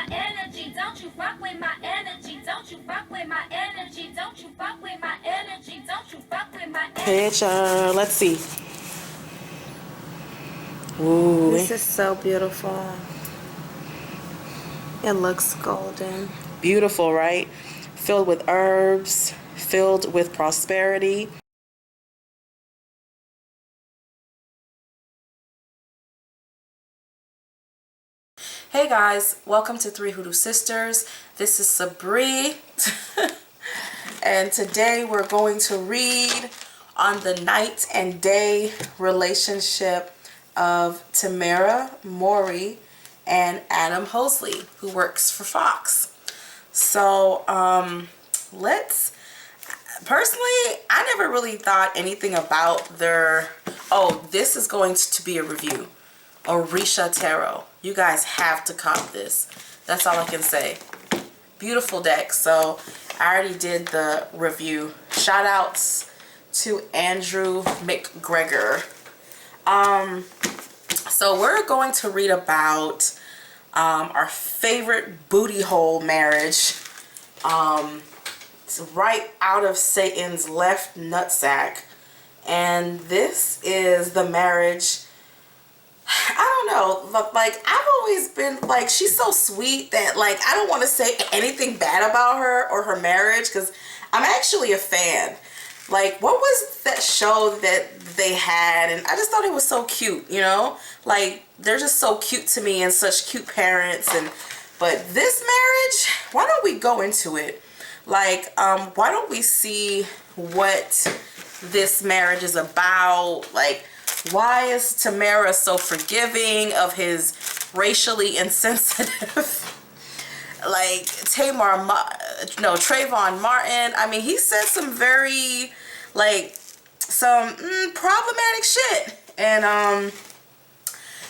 my energy. Don't you fuck with my energy. Don't you fuck with my energy. Don't you fuck with my energy. Don't you fuck with my energy. Picture. Let's see. Ooh. This is so beautiful. It looks golden. Beautiful, right? Filled with herbs, filled with prosperity. Hey guys, welcome to Three Hoodoo Sisters. This is Sabri. And today we're going to read on the night and day relationship of Tamera, Mowry, and Adam Housley, who works for Fox. So, personally, I never really thought anything about their, oh, this is going to be a review. Orisha Tarot. You guys have to cop this. That's all I can say. Beautiful deck. So I already did the review. Shout outs to Andrew McGregor. So we're going to read about our favorite booty hole marriage. It's right out of Satan's left nutsack. And this is the marriage. I don't know, like, I've always been like, she's so sweet that, like, I don't want to say anything bad about her or her marriage, because I'm actually a fan. Like, what was that show that they had? And I just thought it was so cute, you know, like, they're just so cute to me and such cute parents. And but this marriage, why don't we go into it? Like, why don't we see what this marriage is about? Like, why is Tamera so forgiving of his racially insensitive, like, Trayvon Martin? I mean, he said some very, like, some problematic shit. And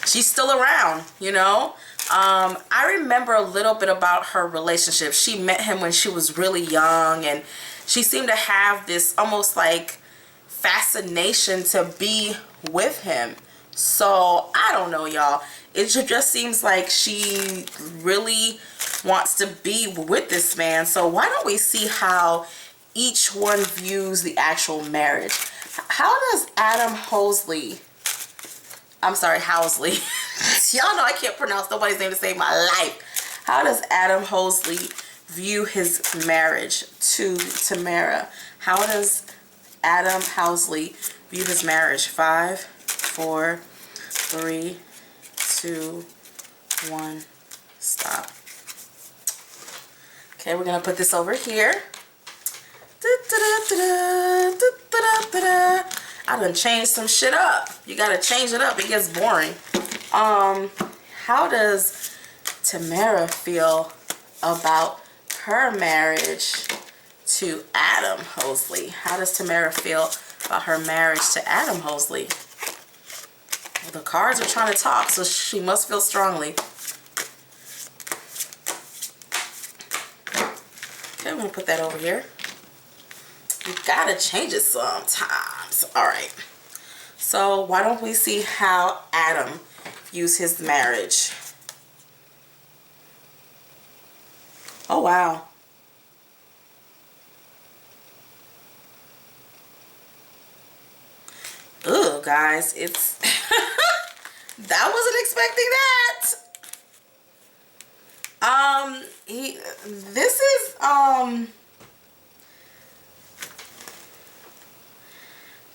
she's still around, you know? I remember a little bit about her relationship. She met him when she was really young, and she seemed to have this almost like fascination to be with him. So I don't know, y'all, it just seems like she really wants to be with this man. So why don't we see how each one views the actual marriage? How does Adam Housley, I'm sorry, Housley, y'all know I can't pronounce nobody's name to save my life. How does Adam Housley view his marriage to Tamera? How does Adam Housley view his marriage? 5, 4, 3, 2, 1, stop. Okay, we're gonna put this over here. I done changed some shit up. You gotta change it up, it gets boring. How does Tamera feel about her marriage to Adam Housley? How does Tamera feel about her marriage to Adam Housley? Well, the cards are trying to talk, so she must feel strongly. Okay, I'm gonna put that over here. You gotta change it sometimes. All right. So why don't we see how Adam views his marriage? Oh, wow. Ugh, guys, it's I wasn't expecting that.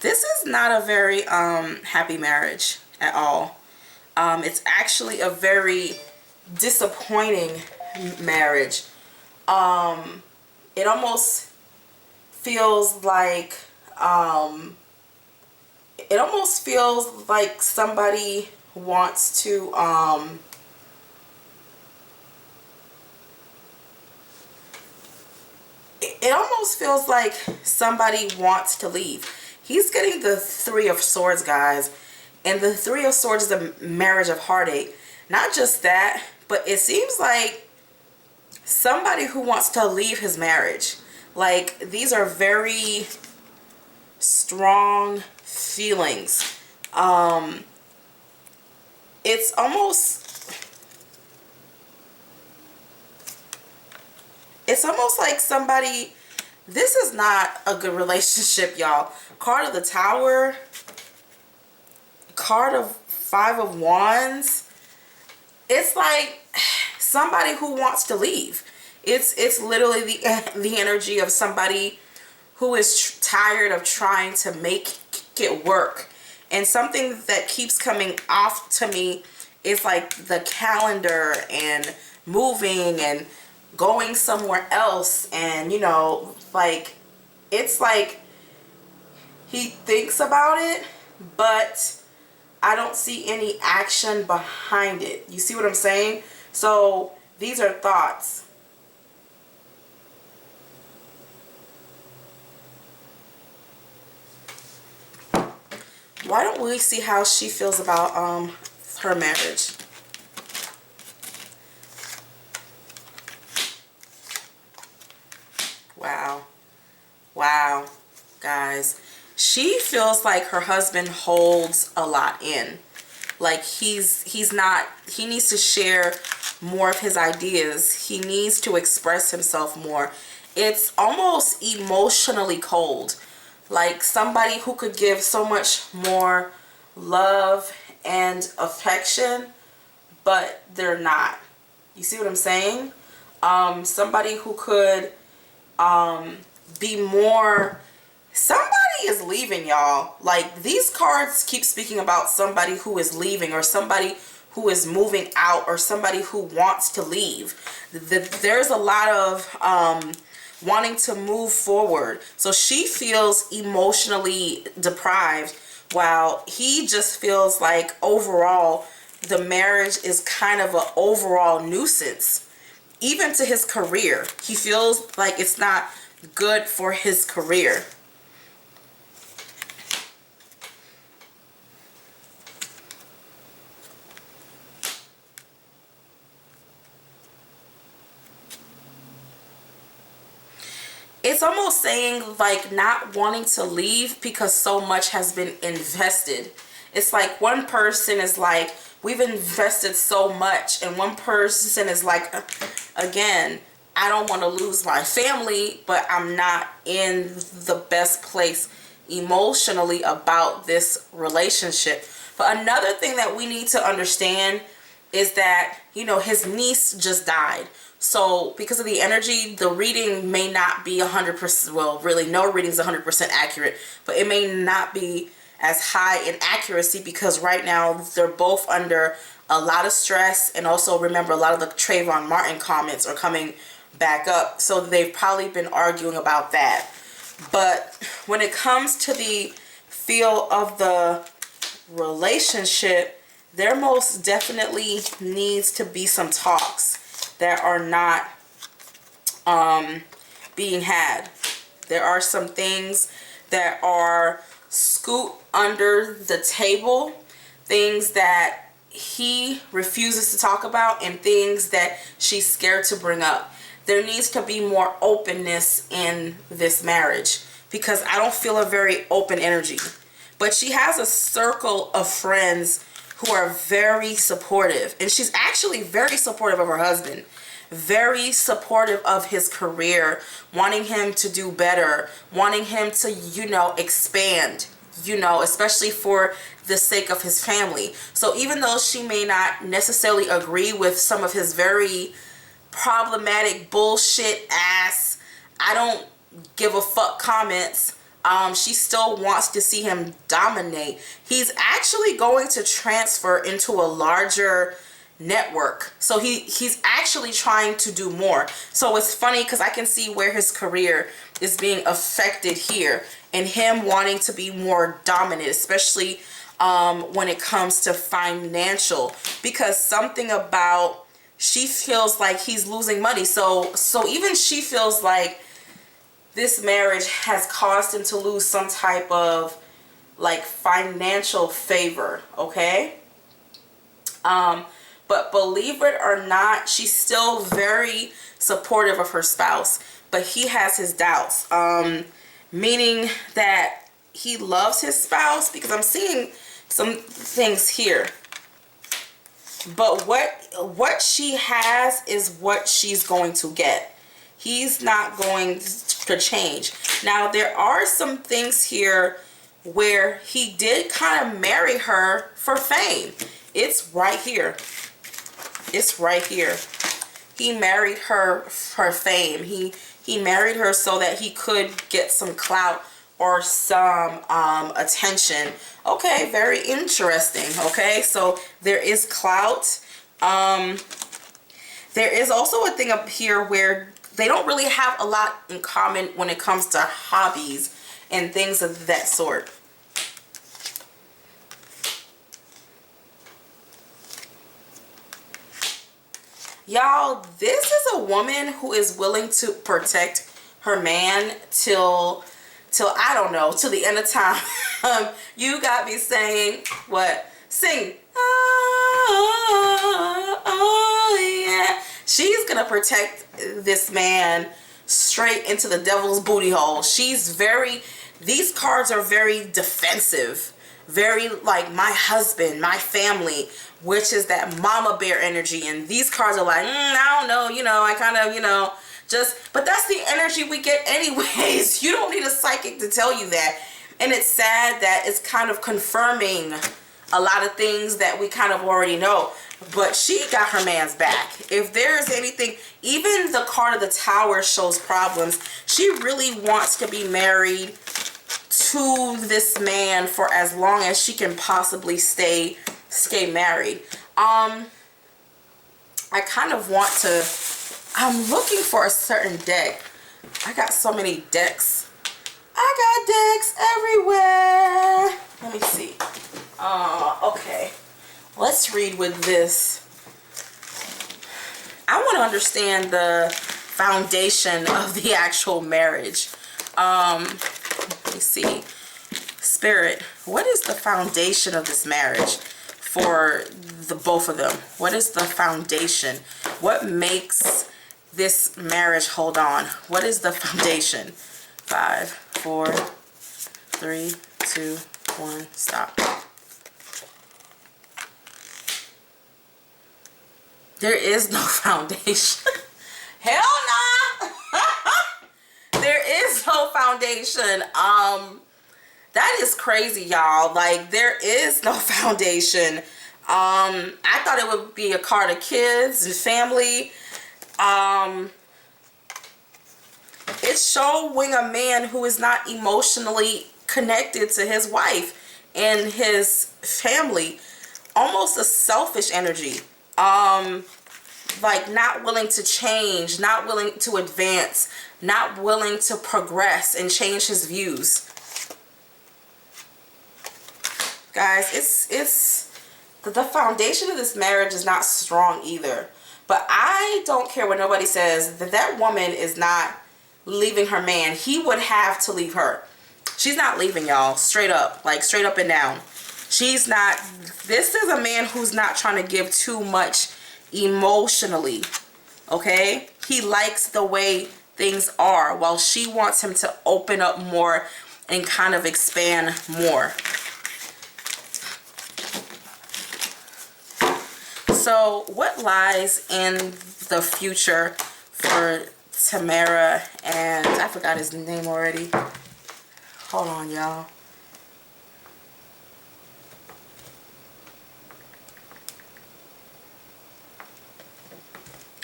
This is not a very happy marriage at all. It's actually a very disappointing marriage. It almost feels like somebody wants to it almost feels like somebody wants to leave. He's getting the Three of Swords, guys, and the Three of Swords is a marriage of heartache. Not just that, but it seems like somebody who wants to leave his marriage. Like, these are very strong feelings. It's almost it's almost like somebody, this is not a good relationship, y'all. Card of the Tower, card of Five of Wands. It's like somebody who wants to leave. It's literally the energy of somebody who is tired of trying to make it work. And something that keeps coming off to me is like the calendar and moving and going somewhere else. And, you know, like, it's like he thinks about it, but I don't see any action behind it. You see what I'm saying? So these are thoughts. Why don't we see how she feels about her marriage? Wow. Wow, guys. She feels like her husband holds a lot in. Like he's not, he needs to share more of his ideas. He needs to express himself more. It's almost emotionally cold. Like somebody who could give so much more love and affection, but they're not. You see what I'm saying? Somebody who could be more, somebody is leaving, y'all. Like these cards keep speaking about somebody who is leaving, or somebody who is moving out, or somebody who wants to leave. There's a lot of wanting to move forward. So she feels emotionally deprived, while he just feels like overall the marriage is kind of an overall nuisance. Even to his career, he feels like it's not good for his career. It's almost saying like not wanting to leave because so much has been invested. It's like one person is like, we've invested so much, and one person is like, again, I don't want to lose my family, but I'm not in the best place emotionally about this relationship. But another thing that we need to understand is that, you know, his niece just died. So because of the energy, the reading may not be 100%, well, really no reading is 100% accurate, but it may not be as high in accuracy because right now they're both under a lot of stress. And also remember, a lot of the Trayvon Martin comments are coming back up, so they've probably been arguing about that. But when it comes to the feel of the relationship, there most definitely needs to be some talks that are not being had. There are some things that are scooped under the table, things that he refuses to talk about, and things that she's scared to bring up. There needs to be more openness in this marriage because I don't feel a very open energy. But she has a circle of friends who are very supportive, and she's actually very supportive of her husband, very supportive of his career, wanting him to do better, wanting him to, you know, expand, you know, especially for the sake of his family. So even though she may not necessarily agree with some of his very problematic bullshit ass, I don't give a fuck comments, she still wants to see him dominate. He's actually going to transfer into a larger network, so he's actually trying to do more. So it's funny because I can see where his career is being affected here, and him wanting to be more dominant, especially when it comes to financial, because something about, she feels like he's losing money. So even she feels like this marriage has caused him to lose some type of like financial favor, okay? But believe it or not, she's still very supportive of her spouse, but he has his doubts, meaning that he loves his spouse, because I'm seeing some things here. But what she has is what she's going to get. He's not going to change. Now, there are some things here where he did kind of marry her for fame. It's right here. It's right here. He married her for fame. He married her so that he could get some clout or some attention. Okay, very interesting. Okay, so there is clout. There is also a thing up here where they don't really have a lot in common when it comes to hobbies and things of that sort. Y'all, this is a woman who is willing to protect her man till I don't know, till the end of time. You got me saying what? Sing. Oh, yeah. She's gonna protect this man straight into the devil's booty hole. These cards are very defensive, very like my husband, my family, which is that mama bear energy. And these cards are like, I don't know, I kind of, but that's the energy we get anyways. You don't need a psychic to tell you that. And it's sad that it's kind of confirming a lot of things that we kind of already know. But she got her man's back. If there's anything, even the card of the Tower shows problems. She really wants to be married to this man for as long as she can possibly stay married. I kind of want to, I'm looking for a certain deck. I got so many decks. I got decks everywhere. Let me see. Okay. Let's read with this. I want to understand the foundation of the actual marriage. Let me see. Spirit, what is the foundation of this marriage for the both of them? What is the foundation? What makes this marriage hold on? What is the foundation? 5, 4, 3, 2, 1, stop. There is no foundation. Hell nah. There is no foundation. That is crazy, y'all. Like, there is no foundation. I thought it would be a card of kids and family. It's showing a man who is not emotionally connected to his wife and his family. Almost a selfish energy. Like not willing to change, not willing to advance, not willing to progress and change his views. Guys, it's the foundation of this marriage is not strong either. But I don't care what nobody says, that woman is not leaving her man. He would have to leave her. She's not leaving, y'all. Straight up. Like, straight up and down. She's not. This is a man who's not trying to give too much emotionally. Okay? He likes the way things are, while she wants him to open up more and kind of expand more. So what lies in the future for Tamera and I forgot his name already. Hold on, y'all.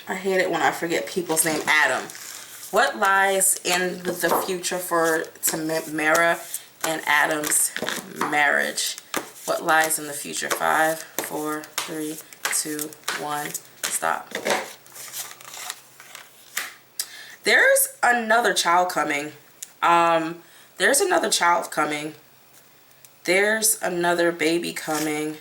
I hate it when I forget people's name. Adam. What lies in the future for Tamera and Adam's marriage? What lies in the future? 5, 4, 3, 2, 1, stop. There's another child coming. There's another child coming. There's another baby coming.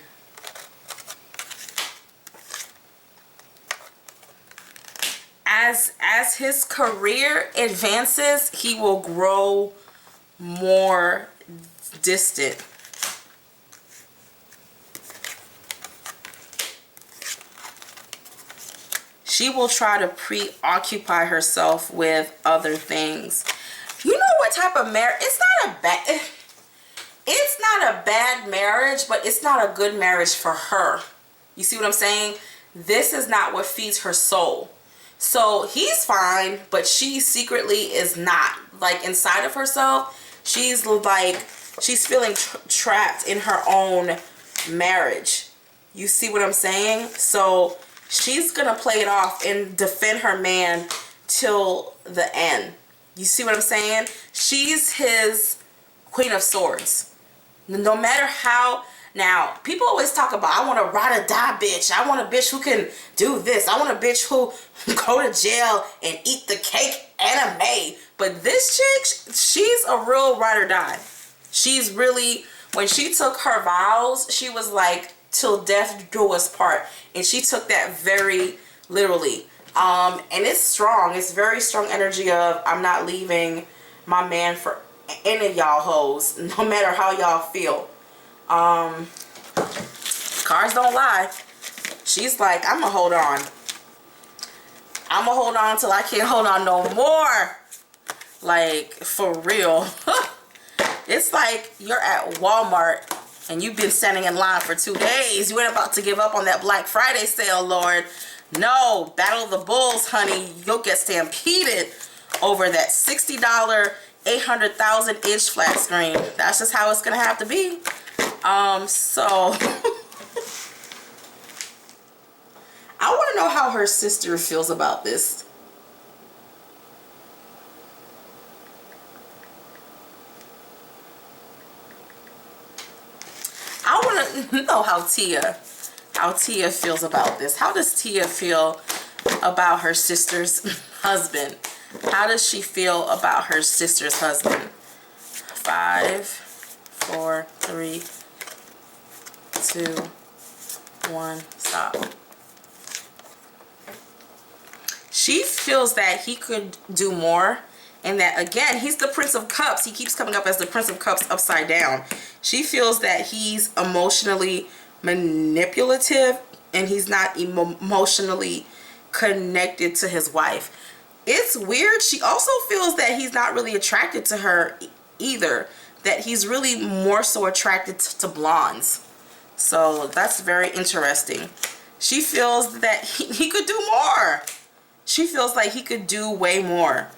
As his career advances, he will grow more distant. She will try to preoccupy herself with other things. You know what type of marriage? It's not a bad marriage, but it's not a good marriage for her. You see what I'm saying? This is not what feeds her soul. So he's fine, but she secretly is not. Like inside of herself, she's like, she's feeling trapped in her own marriage. You see what I'm saying? So she's gonna play it off and defend her man till the end. You see what I'm saying? She's his Queen of Swords. No matter how. Now, people always talk about, I want a ride or die bitch. I want a bitch who can do this. I want a bitch who go to jail and eat the cake anime. But this chick, she's a real ride or die. She's really, when she took her vows, she was like, till death do us part. And she took that very literally. And it's strong. It's very strong energy of, I'm not leaving my man for any of y'all hoes, no matter how y'all feel. Cards don't lie. She's like, I'm gonna hold on. I'm gonna hold on till I can't hold on no more. Like, for real. It's like you're at Walmart and you've been standing in line for 2 days. You ain't about to give up on that Black Friday sale, Lord. No, Battle of the Bulls, honey. You'll get stampeded over that $60 800,000 inch flat screen. That's just how it's gonna have to be. So I want to know how her sister feels about this. I want to know how Tia feels about this. How does Tia feel about her sister's husband? How does she feel about her sister's husband? 5, 4, 3, 2, 1, stop. She feels that he could do more, and that, again, he's the Prince of Cups. He keeps coming up as the Prince of Cups upside down. She feels that he's emotionally manipulative and he's not emotionally connected to his wife. It's weird. She also feels that he's not really attracted to her either. That he's really more so attracted to blondes. So that's very interesting. She feels that he could do more. She feels like he could do way more.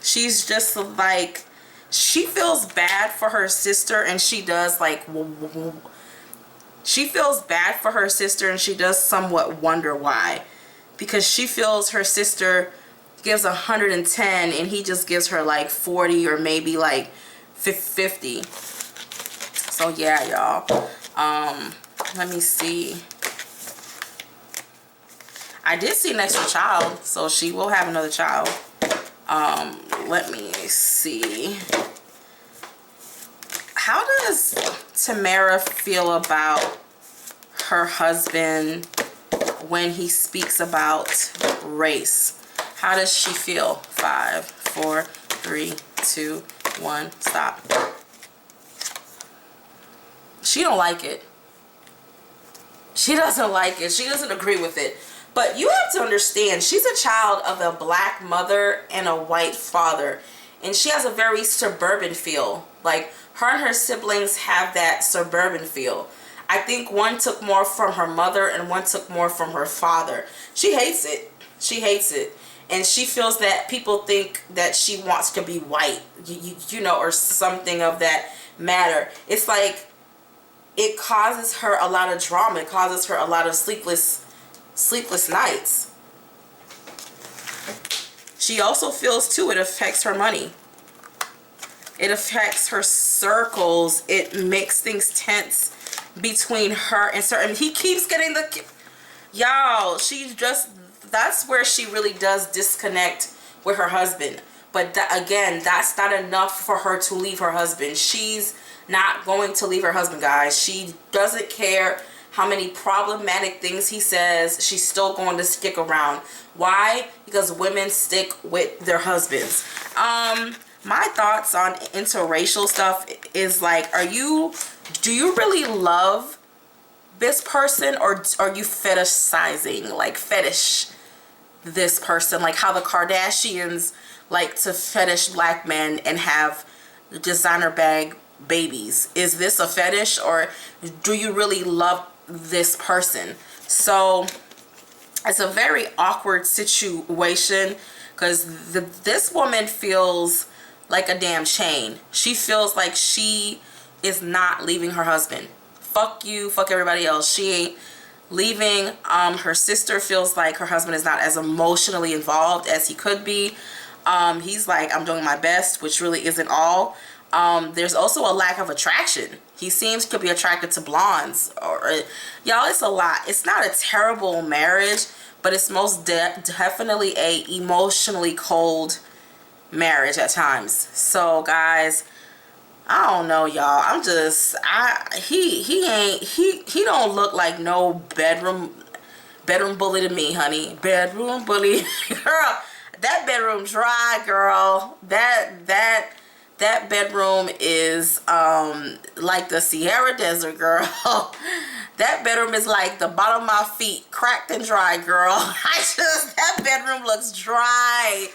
She's just like, she feels bad for her sister, and she does like, she feels bad for her sister, and she does somewhat wonder why. Because she feels her sister gives 110 and he just gives her like 40 or maybe like 50. So yeah, y'all. Let me see. I did see an extra child, so she will have another child. Let me see. How does Tamera feel about her husband when he speaks about race? How does she feel? 5, 4, 3, 2, 1, stop. She don't like it. She doesn't like it. She doesn't agree with it. But you have to understand, she's a child of a black mother and a white father. And she has a very suburban feel. Like, her and her siblings have that suburban feel. I think one took more from her mother and one took more from her father. She hates it. She hates it. And she feels that people think that she wants to be white, you know, or something of that matter. It's like, it causes her a lot of drama. It causes her a lot of sleepless nights. She also feels too, it affects her money. It affects her circles. It makes things tense between her and certain. He keeps getting the, y'all, she just, that's where she really does disconnect with her husband. But again, that's not enough for her to leave her husband. She's not going to leave her husband, guys. She doesn't care how many problematic things he says. She's still going to stick around. Why? Because women stick with their husbands. My thoughts on interracial stuff is like, do you really love this person, or are you fetishizing, like fetish this person, like how the Kardashians like to fetish black men and have designer bag babies? Is this a fetish, or do you really love this person? So it's a very awkward situation because this woman feels like a damn chain. She feels like she is not leaving her husband. Fuck you, fuck everybody else. She ain't leaving. Her sister feels like her husband is not as emotionally involved as he could be. He's like, I'm doing my best, which really isn't all. There's also a lack of attraction. He seems to be attracted to blondes. Y'all, it's a lot. It's not a terrible marriage, but it's most definitely a emotionally cold marriage at times. So guys, I don't know, y'all. He don't look like no bedroom bully to me, honey. Bedroom bully. Girl, that bedroom dry, girl. That bedroom is like the Sahara Desert, girl. That bedroom is like the bottom of my feet, cracked and dry, girl. That bedroom looks dry.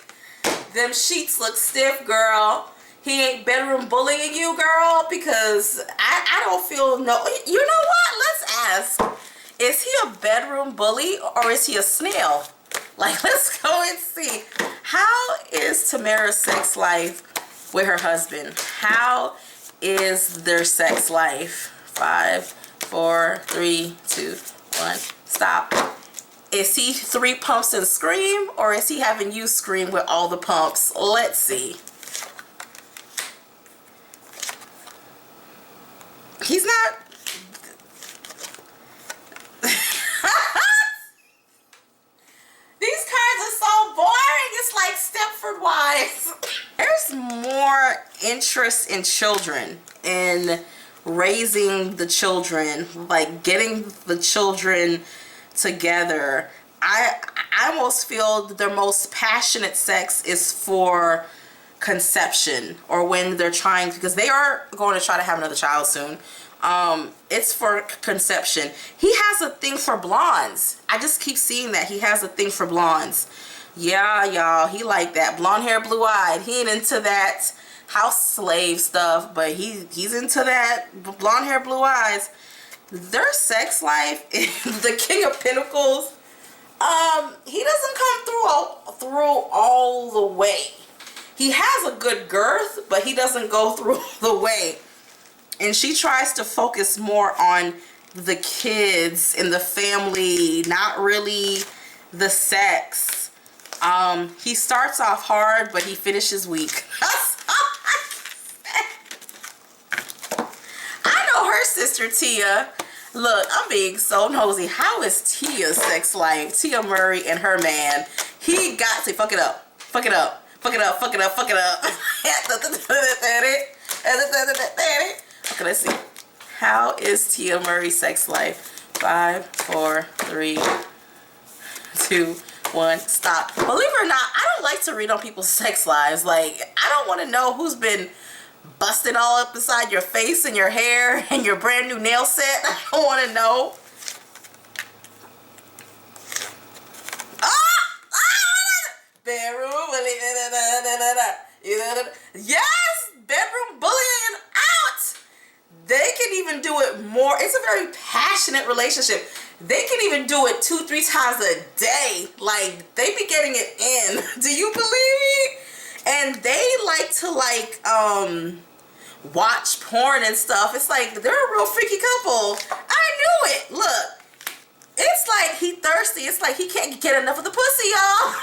Them sheets look stiff, girl. He ain't bedroom bullying you, girl, because I don't feel no. You know what? Let's ask. Is he a bedroom bully or is he a snail? Like, let's go and see. How is Tamera's sex life with her husband? How is their sex life? 5, 4, 3, 2, 1. Stop. Is he 3 pumps and scream, or is he having you scream with all the pumps? Let's see. He's not. These cards are so boring. It's like Stepford Wives. There's more interest in children, in raising the children, like getting the children together. I almost feel that their most passionate sex is for conception, or when they're trying to, because they are going to try to have another child soon. It's for conception. He has a thing for blondes. I just keep seeing that he has a thing for blondes. Yeah, y'all, he like that blonde hair, blue eyed. He ain't into that house slave stuff, but he's into that blonde hair, blue eyes. Their sex life is the King of Pentacles. He doesn't come through all the way. He has a good girth, but he doesn't go through the way. And she tries to focus more on the kids and the family, not really the sex. He starts off hard, but he finishes weak. I know her sister Tia. Look, I'm being so nosy. How is Tia's sex life? Tia Mowry and her man. He got to fuck it up. Fuck it up. Fuck it up. Fuck it up. Fuck it up. Okay, let's see. How is Tia Mowry's sex life? 5, 4, 3, 2, 1. Stop. Believe it or not, I don't like to read on people's sex lives. Like, I don't want to know who's been busting all up inside your face and your hair and your brand new nail set. I don't want to know. Bedroom yes, bedroom bullying out. They can even do it more. It's a very passionate relationship. They can even do it 2-3 times a day. Like, they be getting it in. Do you believe me? And they like to watch porn and stuff. It's like they're a real freaky couple. I knew it. Look, it's like he thirsty. It's like he can't get enough of the pussy, y'all.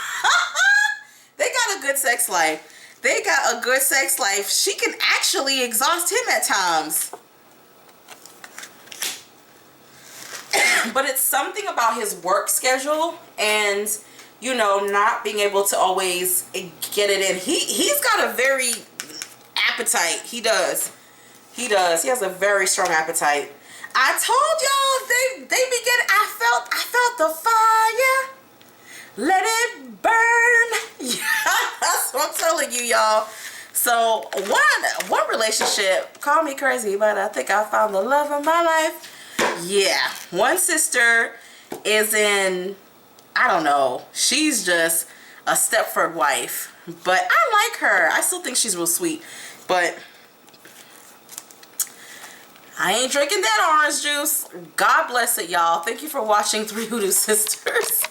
They got a good sex life. They got a good sex life. She can actually exhaust him at times. But it's something about his work schedule and, you know, not being able to always get it in. He's got a very appetite. He does. He has a very strong appetite. I told y'all they be getting. I felt the fire. Let it burn. Yeah, that's what I'm telling you, y'all. So one relationship, call me crazy, but I think I found the love of my life. Yeah, one sister is in, I don't know, she's just a Stepford wife, but I like her. I still think she's real sweet, but I ain't drinking that orange juice. God bless it, y'all. Thank you for watching 3 Hoodoo Sisters.